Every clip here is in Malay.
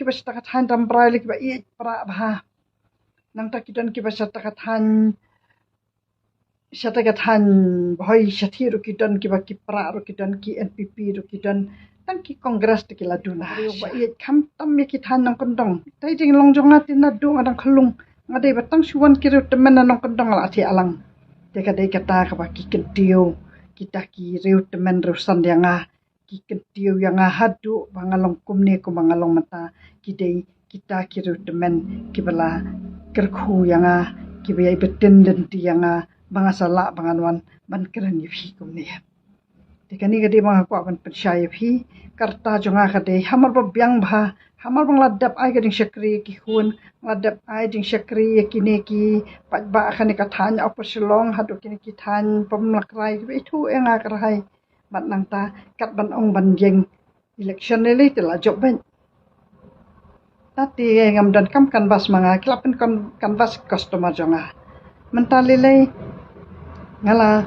kiba stakatan rambrai kiba i pra bah nang takidan kiba stakatan boy syati rukidan kiba kipra rukidan ki NPP rukidan tang ki kongres ti kila duna ba i kam tam mi kitan nang kondong tai jing longjonga tin na du ngadang khalung ngadai batang suwan kiru temen nang kondong la ti alang te kadai kata ka ba ki kedio kita ki riu temen rusan yang ki kedio yang hadu bangalong kumne ko bangalong mata kidai kita ki riu temen ki bala kerku yang ki bai beten den ti yang bangasala banganwan ban keren yi kumne Tikani gadi mga ko apan percaya phi karta jonga kade hamar ba biang bha hamar bang ladap ai gading syakri ki hun ladap ai ding syakri kini ki pat ba khani ka than op selong hadu kini ki than pom lakrai itu enga karhai mat nang ta kat ban ong ban jeng election ni tela job ben tati ngam dan kam canvas manga klapen canvas customer jonga mentali le ngala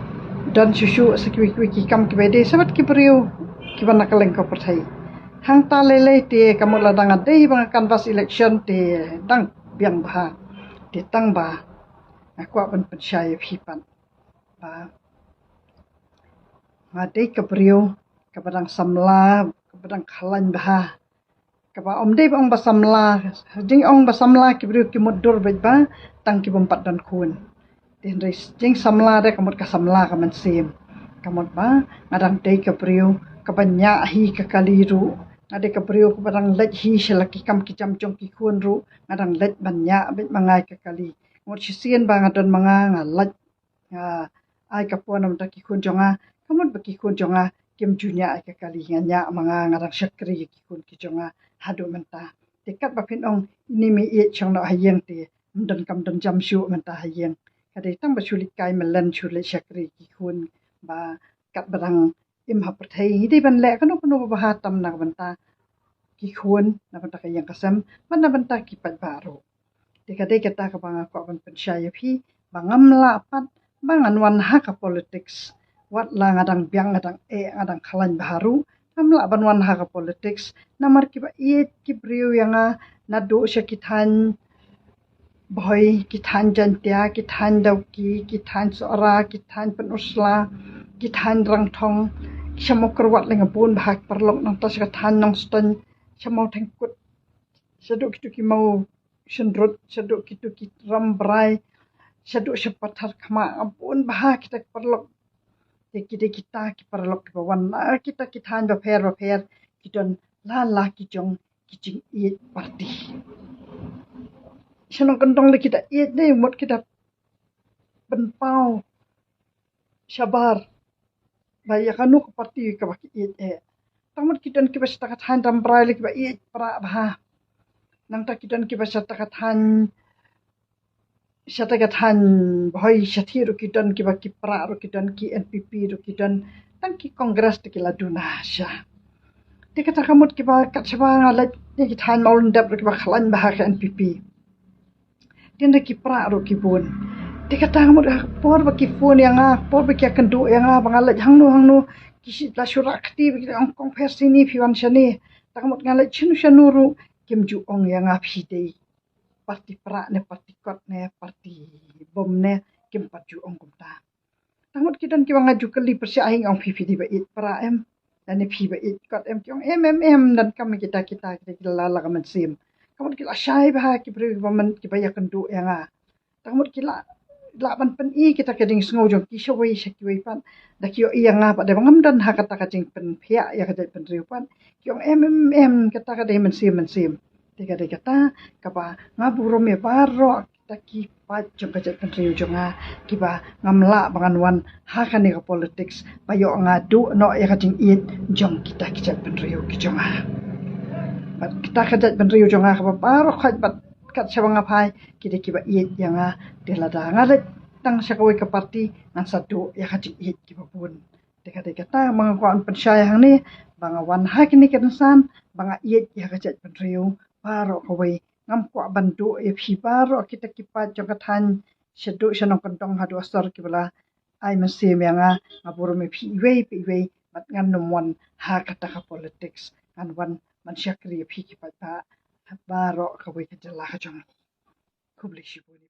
dan susu sekiwi kam kibede sabat kibriu kibana kaleng ko perthai hang ta lele te kamu ladang ade bang canvas election te dang biang bah te tang ba aku apan percaya hipan ba ngade kibriu kabadang samla kabadang khalan bah kaba omde bang basamla jing ong basamla kibriu kimudur ba tang kibompat dan kun Din jing samla de kamut ka samla ka mansim kamut ba ngadang dei ka priu ka banya hi ka kaliru ngade ka priu ka barang lej hi selaki kam ki jamjong ki khun ru ngadang lej banya bit mangai ka kali ngot sisien ba ngadon manga ngalaj ai ka ponam ta ki khun jonga kamut ba ki khun jonga kim junya ai ka kali nganya manga ngadang syakri ki khun ki jonga hadu menta dekat ba phin ong ini mi e chong no hayeng te dan kam dan jamshu menta hayeng kadai tang basulit kai melan chulit syakri ki khun ba kat barang im haperthai di ban le kanu kanu ba tam na banta ki khun na banta ka yang kasam ban na banta ki pat baru de kadai kata ka bang ko ban percaya phi bangam la pat bangan wan ha ka politics wat la ngadang biang ngadang ngadang khalan baru am la ban wan ha ka politics namar ki ba ki briu yang na do syakithan boy kithan jantia kithan dauki kithan sora kithan penusla kithan rangthong shamokrawat lengapun bahak perlok nang tas kathan nang ston shamau thengkut saduk kitu ki mau sendrut saduk kitu ki rambrai saduk sepathar khama ampun bahak kita perlok kita ki perlok ki bawan kita kithan ba pher kidon la ki jong kijing i parti Shanong kentong le kita iet ne mot kita benpau syabar baya kanu ke parti ka baki iet tamut kidan ki basta kathan rambrai le ki ba iet pra bah nang ta kidan ki basta kathan boy syati ru kidan ki ba ki pra ru kidan ki NPP ru kidan tang ki kongres ti kila duna sya ti kata kamut ki ba kat saba ngalat ni kithan maulun dap ru ki ba khalan bah ka NPP Tinda ki pra ro ki bun. Di kata mo por ba ki phone yang por ba ki kandu yang bangalat hangnu ki la syurakti bi ang kong persini piwan shani. Tak mo ngalat chinu shanuru kim ju ong yang phi dei. Parti pra ne parti kot ne parti bom ne kim pat ju ong kumta. Tak mo kidan ki wanga ju kali persi ahing ong phi di ba it pra em. Dan ne phi ba it kot em ki ong dan kam kita la ka man sim. Kamu kila syai bah ki beri baman ki baya kendu yang kamu kila la ban pen I kita keding sngo jong ki shawai syaki pan da ki yang pa de bangam dan ha kata kacing pen pia ya kata pen riupan ki ong kata kata mensim tiga de kata kapa ngaburo me baro kita ki pa jong kacing pen riu jong ki ba ngamla bangan wan ha kan ni politics bayo ngadu no ya kacing it jong kita ki pen riu ki jong kita kajat benriu jonga ka paro khat bat kat sawang apai kide kiba iet yang delada ngalet tang syakawai ke parti ngan satu ya kajik iet kiba pun dekade kata mangkuan percaya hang ni bangawan ha kini kensan banga iet ya kajat benriu paro kawai ngam kwa bandu ya phi paro kita kipat jongkathan sedu sanong kentong hadu asar kibala ai mesim yang ngapuro me phi wei bat ngan nomwan ha kata ka politics ngan wan man syakri phi ki pata Barok ka boy ka jala ka jong. Kubli shibuni.